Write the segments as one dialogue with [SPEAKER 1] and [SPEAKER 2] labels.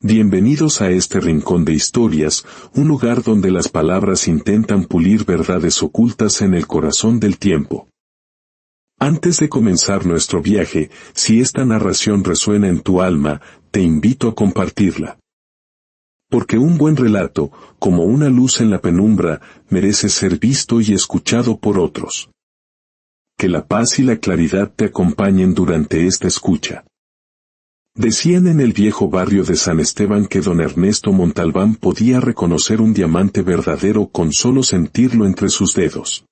[SPEAKER 1] Bienvenidos a este rincón de historias, un lugar donde las palabras intentan pulir verdades ocultas en el corazón del tiempo. Antes de comenzar nuestro viaje, si esta narración resuena en tu alma, te invito a compartirla. Porque un buen relato, como una luz en la penumbra, merece ser visto y escuchado por otros. Que la paz y la claridad te acompañen durante esta escucha. Decían en el viejo barrio de San Esteban que don Ernesto Montalbán podía reconocer un diamante verdadero con solo sentirlo entre sus dedos.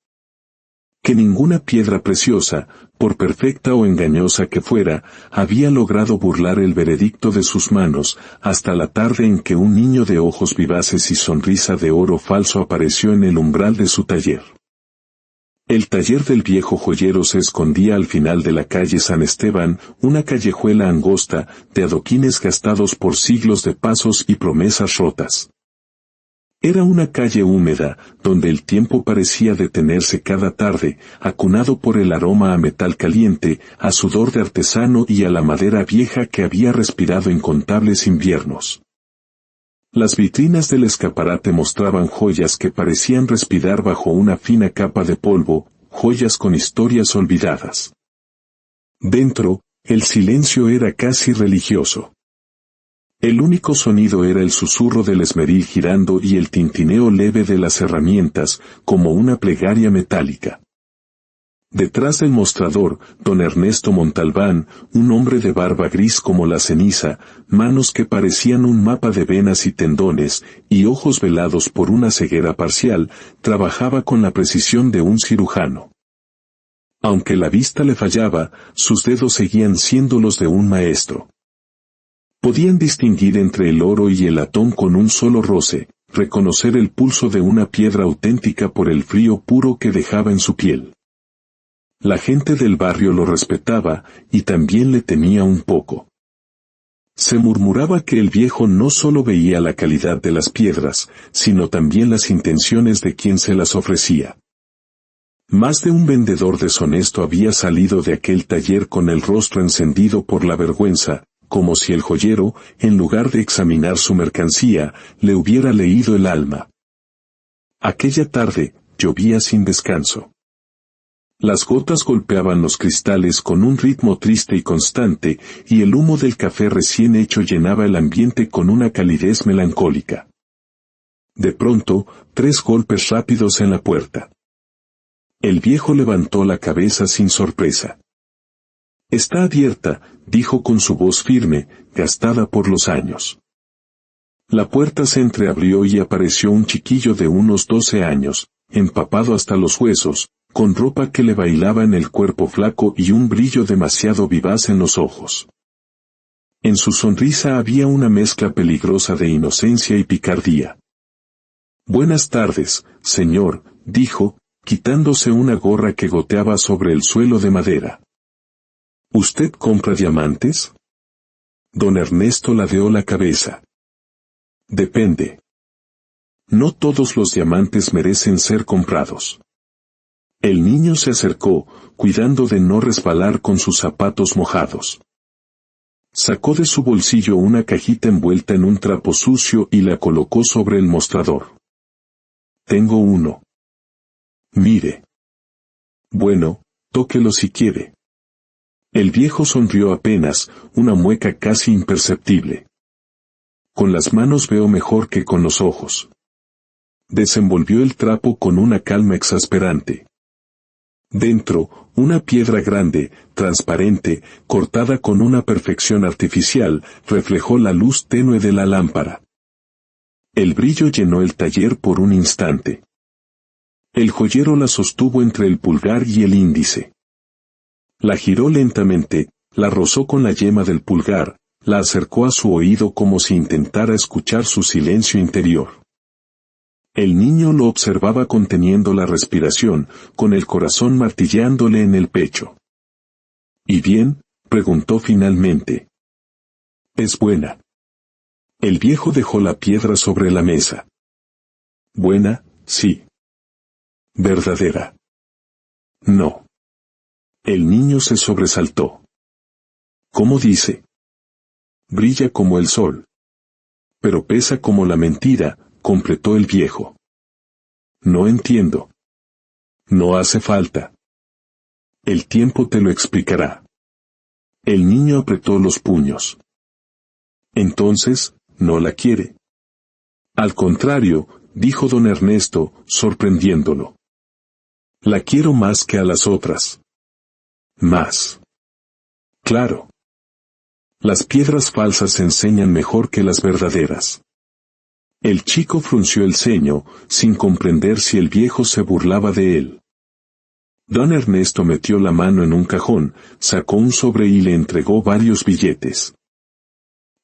[SPEAKER 1] Que ninguna piedra preciosa, por perfecta o engañosa que fuera, había logrado burlar el veredicto de sus manos, hasta la tarde en que un niño de ojos vivaces y sonrisa de oro falso apareció en el umbral de su taller. El taller del viejo joyero se escondía al final de la calle San Esteban, una callejuela angosta, de adoquines gastados por siglos de pasos y promesas rotas. Era una calle húmeda, donde el tiempo parecía detenerse cada tarde, acunado por el aroma a metal caliente, a sudor de artesano y a la madera vieja que había respirado incontables inviernos. Las vitrinas del escaparate mostraban joyas que parecían respirar bajo una fina capa de polvo, joyas con historias olvidadas. Dentro, el silencio era casi religioso. El único sonido era el susurro del esmeril girando y el tintineo leve de las herramientas, como una plegaria metálica. Detrás del mostrador, don Ernesto Montalbán, un hombre de barba gris como la ceniza, manos que parecían un mapa de venas y tendones, y ojos velados por una ceguera parcial, trabajaba con la precisión de un cirujano. Aunque la vista le fallaba, sus dedos seguían siendo los de un maestro. Podían distinguir entre el oro y el latón con un solo roce, reconocer el pulso de una piedra auténtica por el frío puro que dejaba en su piel. La gente del barrio lo respetaba, y también le temía un poco. Se murmuraba que el viejo no solo veía la calidad de las piedras, sino también las intenciones de quien se las ofrecía. Más de un vendedor deshonesto había salido de aquel taller con el rostro encendido por la vergüenza, como si el joyero, en lugar de examinar su mercancía, le hubiera leído el alma. Aquella tarde, llovía sin descanso. Las gotas golpeaban los cristales con un ritmo triste y constante, y el humo del café recién hecho llenaba el ambiente con una calidez melancólica. De pronto, 3 golpes rápidos en la puerta. El viejo levantó la cabeza sin sorpresa. «Está abierta», dijo con su voz firme, gastada por los años. La puerta se entreabrió y apareció un chiquillo de unos 12 años, empapado hasta los huesos, con ropa que le bailaba en el cuerpo flaco y un brillo demasiado vivaz en los ojos. En su sonrisa había una mezcla peligrosa de inocencia y picardía. «Buenas tardes, señor», dijo, quitándose una gorra que goteaba sobre el suelo de madera. «¿Usted compra diamantes?» Don Ernesto ladeó la cabeza. «Depende. No todos los diamantes merecen ser comprados». El niño se acercó, cuidando de no resbalar con sus zapatos mojados. Sacó de su bolsillo una cajita envuelta en un trapo sucio y la colocó sobre el mostrador. «Tengo uno. Mire». «Bueno, tóquelo si quiere». El viejo sonrió apenas, una mueca casi imperceptible. «Con las manos veo mejor que con los ojos». Desenvolvió el trapo con una calma exasperante. Dentro, una piedra grande, transparente, cortada con una perfección artificial, reflejó la luz tenue de la lámpara. El brillo llenó el taller por un instante. El joyero la sostuvo entre el pulgar y el índice. La giró lentamente, la rozó con la yema del pulgar, la acercó a su oído como si intentara escuchar su silencio interior. El niño lo observaba conteniendo la respiración, con el corazón martillándole en el pecho. «¿Y bien?», preguntó finalmente. «Es buena». El viejo dejó la piedra sobre la mesa. «Buena, sí». «¿Verdadera?» «No». El niño se sobresaltó. «¿Cómo dice?» «Brilla como el sol». Pero pesa como la mentira, completó el viejo. No entiendo. No hace falta. El tiempo te lo explicará. El niño apretó los puños. Entonces, ¿no la quiere? Al contrario, dijo don Ernesto, sorprendiéndolo. La quiero más que a las otras. Más. Claro. Las piedras falsas enseñan mejor que las verdaderas. El chico frunció el ceño, sin comprender si el viejo se burlaba de él. Don Ernesto metió la mano en un cajón, sacó un sobre y le entregó varios billetes.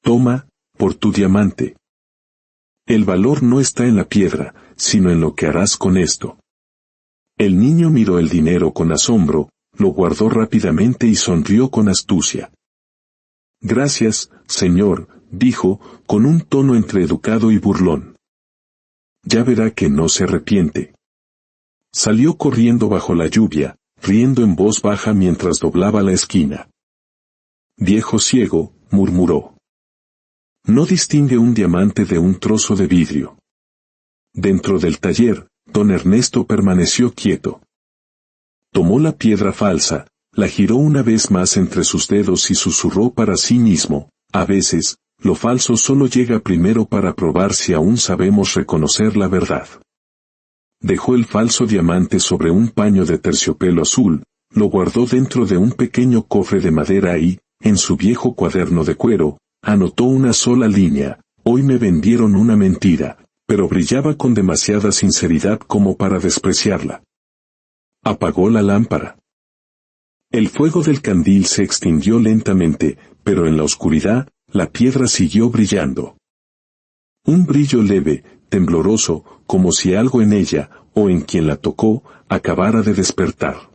[SPEAKER 1] Toma, por tu diamante. El valor no está en la piedra, sino en lo que harás con esto. El niño miró el dinero con asombro, lo guardó rápidamente y sonrió con astucia. Gracias, señor, dijo, con un tono entre educado y burlón. Ya verá que no se arrepiente. Salió corriendo bajo la lluvia, riendo en voz baja mientras doblaba la esquina. Viejo ciego, murmuró. No distingue un diamante de un trozo de vidrio. Dentro del taller, don Ernesto permaneció quieto. Tomó la piedra falsa, la giró una vez más entre sus dedos y susurró para sí mismo, a veces, lo falso solo llega primero para probar si aún sabemos reconocer la verdad. Dejó el falso diamante sobre un paño de terciopelo azul, lo guardó dentro de un pequeño cofre de madera y, en su viejo cuaderno de cuero, anotó una sola línea: hoy me vendieron una mentira, pero brillaba con demasiada sinceridad como para despreciarla. Apagó la lámpara. El fuego del candil se extinguió lentamente, pero en la oscuridad, la piedra siguió brillando. Un brillo leve, tembloroso, como si algo en ella, o en quien la tocó, acabara de despertar.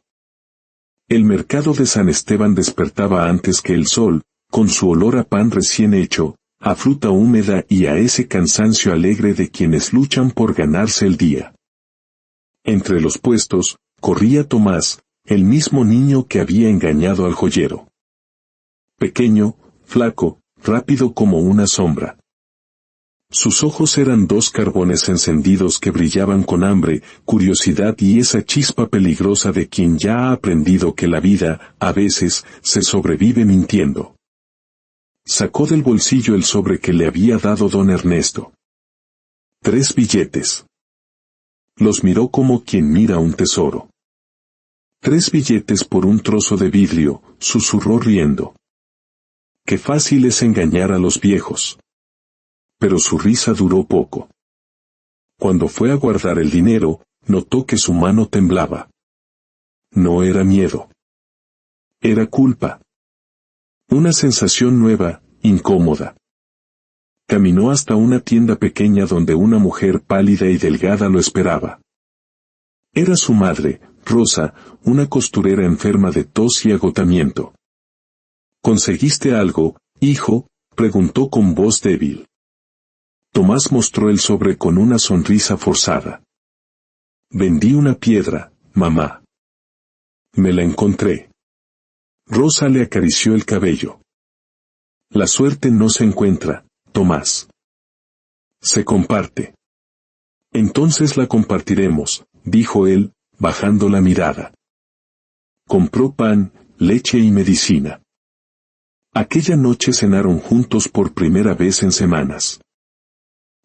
[SPEAKER 1] El mercado de San Esteban despertaba antes que el sol, con su olor a pan recién hecho, a fruta húmeda y a ese cansancio alegre de quienes luchan por ganarse el día. Entre los puestos, corría Tomás, el mismo niño que había engañado al joyero. Pequeño, flaco, rápido como una sombra. Sus ojos eran dos carbones encendidos que brillaban con hambre, curiosidad y esa chispa peligrosa de quien ya ha aprendido que la vida, a veces, se sobrevive mintiendo. Sacó del bolsillo el sobre que le había dado don Ernesto. 3 billetes. Los miró como quien mira un tesoro. 3 billetes por un trozo de vidrio, susurró riendo. Qué fácil es engañar a los viejos. Pero su risa duró poco. Cuando fue a guardar el dinero, notó que su mano temblaba. No era miedo. Era culpa. Una sensación nueva, incómoda. Caminó hasta una tienda pequeña donde una mujer pálida y delgada lo esperaba. Era su madre, Rosa, una costurera enferma de tos y agotamiento. ¿Conseguiste algo, hijo?, preguntó con voz débil. Tomás mostró el sobre con una sonrisa forzada. Vendí una piedra, mamá. Me la encontré. Rosa le acarició el cabello. La suerte no se encuentra, Tomás. Se comparte. Entonces la compartiremos, dijo él, bajando la mirada. Compró pan, leche y medicina. Aquella noche cenaron juntos por primera vez en semanas.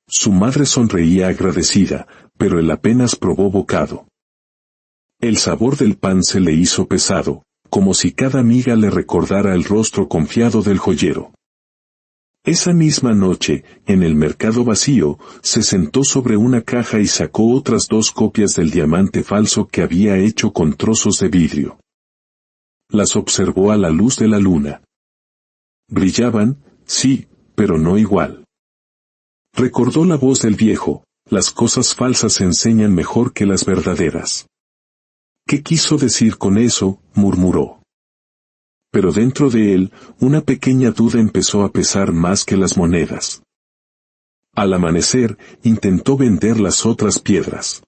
[SPEAKER 1] Su madre sonreía agradecida, pero él apenas probó bocado. El sabor del pan se le hizo pesado, como si cada miga le recordara el rostro confiado del joyero. Esa misma noche, en el mercado vacío, se sentó sobre una caja y sacó otras 2 copias del diamante falso que había hecho con trozos de vidrio. Las observó a la luz de la luna. Brillaban, sí, pero no igual. Recordó la voz del viejo: las cosas falsas enseñan mejor que las verdaderas. ¿Qué quiso decir con eso?, murmuró. Pero dentro de él, una pequeña duda empezó a pesar más que las monedas. Al amanecer, intentó vender las otras piedras.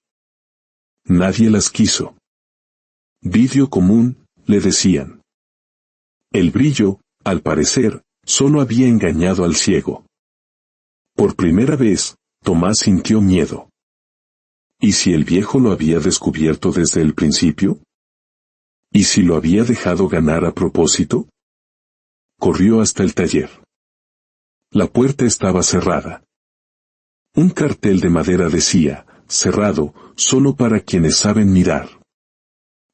[SPEAKER 1] Nadie las quiso. Vidrio común, le decían. El brillo, al parecer, solo había engañado al ciego. Por primera vez, Tomás sintió miedo. ¿Y si el viejo lo había descubierto desde el principio? ¿Y si lo había dejado ganar a propósito? Corrió hasta el taller. La puerta estaba cerrada. Un cartel de madera decía, cerrado, solo para quienes saben mirar.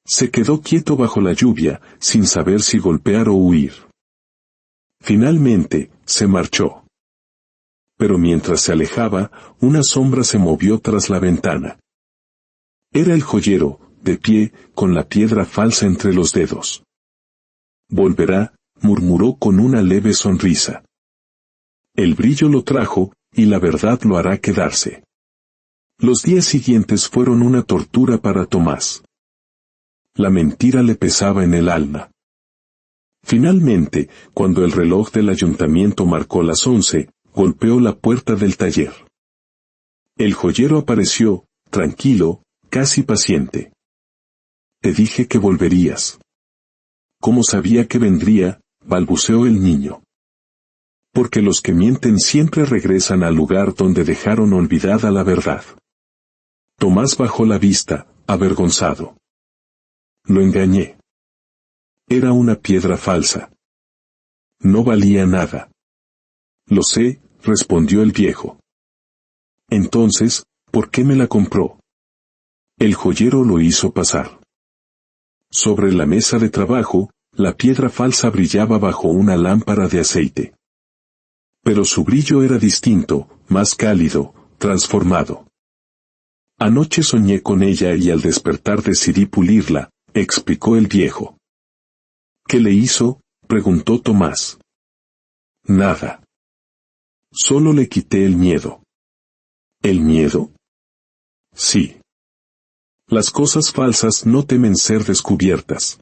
[SPEAKER 1] Se quedó quieto bajo la lluvia, sin saber si golpear o huir. Finalmente, se marchó. Pero mientras se alejaba, una sombra se movió tras la ventana. Era el joyero, de pie, con la piedra falsa entre los dedos. Volverá, murmuró con una leve sonrisa. El brillo lo trajo, y la verdad lo hará quedarse. Los días siguientes fueron una tortura para Tomás. La mentira le pesaba en el alma. Finalmente, cuando el reloj del ayuntamiento marcó las 11, golpeó la puerta del taller. El joyero apareció, tranquilo, casi paciente. Te dije que volverías. ¿Cómo sabía que vendría?, balbuceó el niño. Porque los que mienten siempre regresan al lugar donde dejaron olvidada la verdad. Tomás bajó la vista, avergonzado. Lo engañé. Era una piedra falsa. No valía nada. Lo sé, respondió el viejo. Entonces, ¿por qué me la compró? El joyero lo hizo pasar. Sobre la mesa de trabajo, la piedra falsa brillaba bajo una lámpara de aceite. Pero su brillo era distinto, más cálido, transformado. Anoche soñé con ella y al despertar decidí pulirla, explicó el viejo. ¿Qué le hizo?, preguntó Tomás. Nada. Solo le quité el miedo. ¿El miedo? Sí. Las cosas falsas no temen ser descubiertas.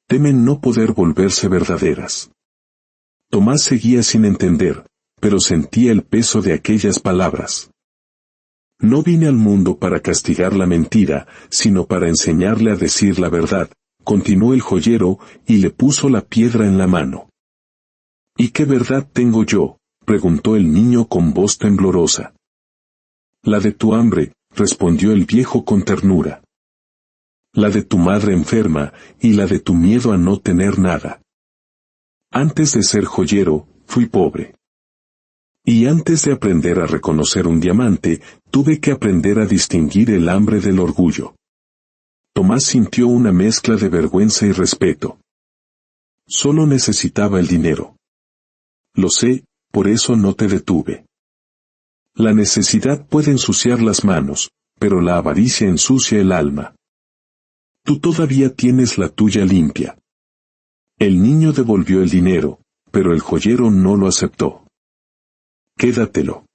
[SPEAKER 1] Temen no poder volverse verdaderas. Tomás seguía sin entender, pero sentía el peso de aquellas palabras. No vine al mundo para castigar la mentira, sino para enseñarle a decir la verdad, continuó el joyero, y le puso la piedra en la mano. ¿Y qué verdad tengo yo?, preguntó el niño con voz temblorosa. La de tu hambre, respondió el viejo con ternura. La de tu madre enferma, y la de tu miedo a no tener nada. Antes de ser joyero, fui pobre. Y antes de aprender a reconocer un diamante, tuve que aprender a distinguir el hambre del orgullo. Tomás sintió una mezcla de vergüenza y respeto. Solo necesitaba el dinero. Lo sé, por eso no te detuve. La necesidad puede ensuciar las manos, pero la avaricia ensucia el alma. Tú todavía tienes la tuya limpia. El niño devolvió el dinero, pero el joyero no lo aceptó. Quédatelo.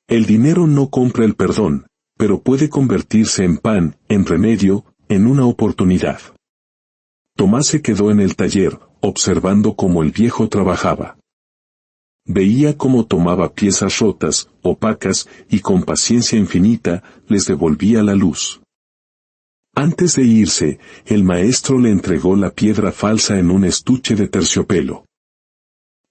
[SPEAKER 1] El dinero no compra el perdón, pero puede convertirse en pan, en remedio, en una oportunidad. Tomás se quedó en el taller, observando cómo el viejo trabajaba. Veía cómo tomaba piezas rotas, opacas, y con paciencia infinita, les devolvía la luz. Antes de irse, el maestro le entregó la piedra falsa en un estuche de terciopelo.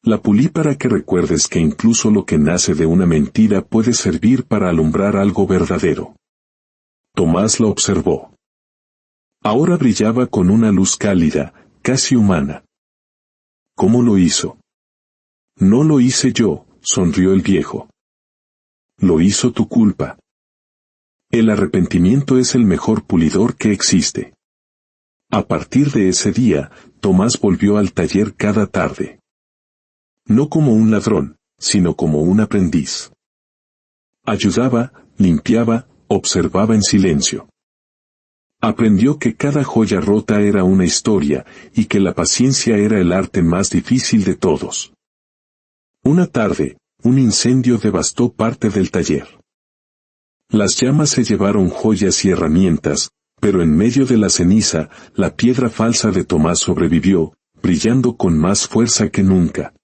[SPEAKER 1] La pulí para que recuerdes que incluso lo que nace de una mentira puede servir para alumbrar algo verdadero. Tomás lo observó. Ahora brillaba con una luz cálida, casi humana. ¿Cómo lo hizo? No lo hice yo, sonrió el viejo. Lo hizo tu culpa. El arrepentimiento es el mejor pulidor que existe. A partir de ese día, Tomás volvió al taller cada tarde. No como un ladrón, sino como un aprendiz. Ayudaba, limpiaba, observaba en silencio. Aprendió que cada joya rota era una historia, y que la paciencia era el arte más difícil de todos. Una tarde, un incendio devastó parte del taller. Las llamas se llevaron joyas y herramientas, pero en medio de la ceniza, la piedra falsa de Tomás sobrevivió, brillando con más fuerza que nunca.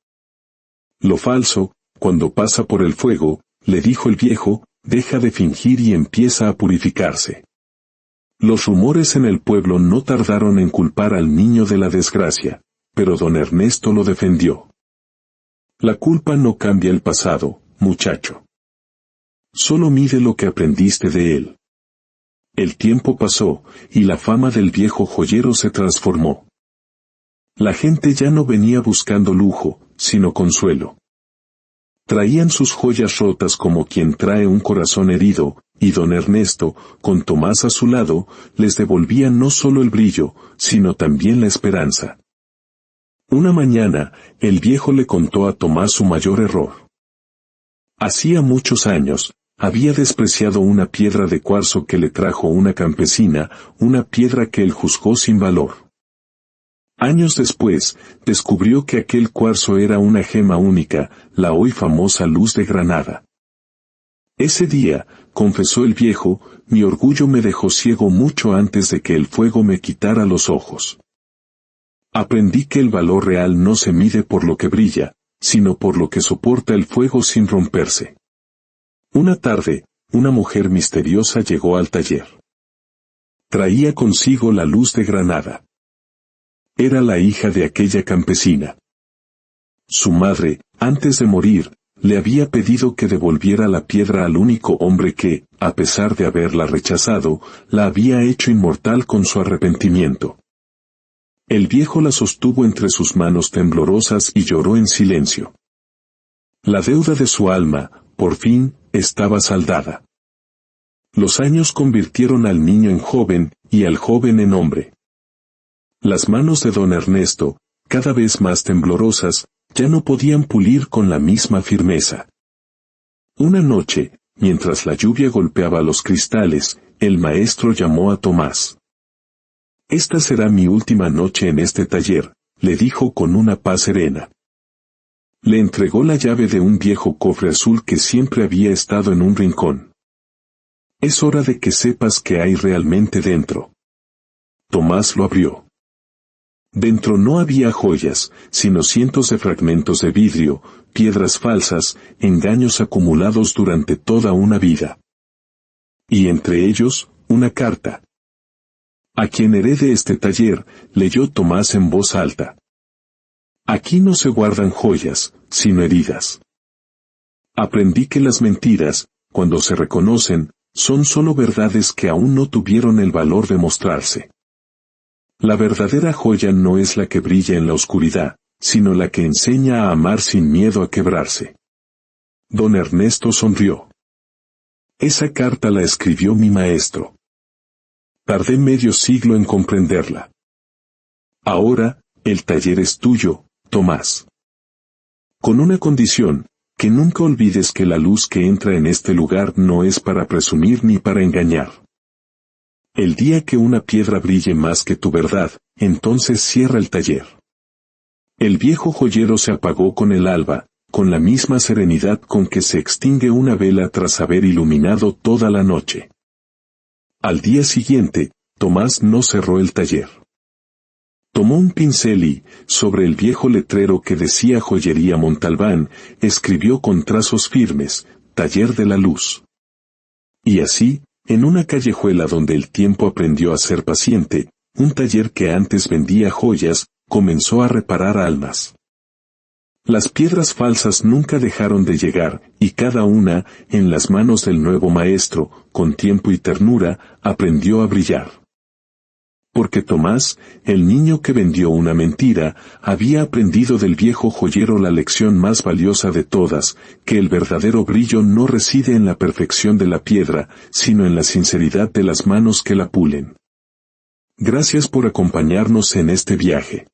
[SPEAKER 1] Lo falso, cuando pasa por el fuego, le dijo el viejo, deja de fingir y empieza a purificarse. Los rumores en el pueblo no tardaron en culpar al niño de la desgracia, pero don Ernesto lo defendió. La culpa no cambia el pasado, muchacho. Solo mide lo que aprendiste de él. El tiempo pasó, y la fama del viejo joyero se transformó. La gente ya no venía buscando lujo, sino consuelo. Traían sus joyas rotas como quien trae un corazón herido, y don Ernesto, con Tomás a su lado, les devolvía no solo el brillo, sino también la esperanza. Una mañana, el viejo le contó a Tomás su mayor error. Hacía muchos años, había despreciado una piedra de cuarzo que le trajo una campesina, una piedra que él juzgó sin valor. Años después, descubrió que aquel cuarzo era una gema única, la hoy famosa luz de Granada. Ese día, confesó el viejo, mi orgullo me dejó ciego mucho antes de que el fuego me quitara los ojos. Aprendí que el valor real no se mide por lo que brilla, sino por lo que soporta el fuego sin romperse. Una tarde, una mujer misteriosa llegó al taller. Traía consigo la luz de Granada. Era la hija de aquella campesina. Su madre, antes de morir, le había pedido que devolviera la piedra al único hombre que, a pesar de haberla rechazado, la había hecho inmortal con su arrepentimiento. El viejo la sostuvo entre sus manos temblorosas y lloró en silencio. La deuda de su alma, por fin, estaba saldada. Los años convirtieron al niño en joven, y al joven en hombre. Las manos de don Ernesto, cada vez más temblorosas, ya no podían pulir con la misma firmeza. Una noche, mientras la lluvia golpeaba los cristales, el maestro llamó a Tomás. «Esta será mi última noche en este taller», le dijo con una paz serena. Le entregó la llave de un viejo cofre azul que siempre había estado en un rincón. «Es hora de que sepas qué hay realmente dentro». Tomás lo abrió. Dentro no había joyas, sino cientos de fragmentos de vidrio, piedras falsas, engaños acumulados durante toda una vida. Y entre ellos, una carta. «A quien herede este taller», leyó Tomás en voz alta. «Aquí no se guardan joyas, sino heridas. Aprendí que las mentiras, cuando se reconocen, son solo verdades que aún no tuvieron el valor de mostrarse. La verdadera joya no es la que brilla en la oscuridad, sino la que enseña a amar sin miedo a quebrarse». Don Ernesto sonrió. «Esa carta la escribió mi maestro. Tardé medio siglo en comprenderla. Ahora, el taller es tuyo, Tomás. Con una condición, que nunca olvides que la luz que entra en este lugar no es para presumir ni para engañar. El día que una piedra brille más que tu verdad, entonces cierra el taller». El viejo joyero se apagó con el alba, con la misma serenidad con que se extingue una vela tras haber iluminado toda la noche. Al día siguiente, Tomás no cerró el taller. Tomó un pincel y, sobre el viejo letrero que decía Joyería Montalbán, escribió con trazos firmes, «Taller de la Luz». Y así, en una callejuela donde el tiempo aprendió a ser paciente, un taller que antes vendía joyas, comenzó a reparar almas. Las piedras falsas nunca dejaron de llegar, y cada una, en las manos del nuevo maestro, con tiempo y ternura, aprendió a brillar. Porque Tomás, el niño que vendió una mentira, había aprendido del viejo joyero la lección más valiosa de todas, que el verdadero brillo no reside en la perfección de la piedra, sino en la sinceridad de las manos que la pulen. Gracias por acompañarnos en este viaje.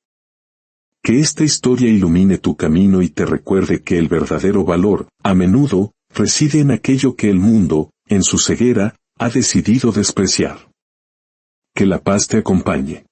[SPEAKER 1] Que esta historia ilumine tu camino y te recuerde que el verdadero valor, a menudo, reside en aquello que el mundo, en su ceguera, ha decidido despreciar. Que la paz te acompañe.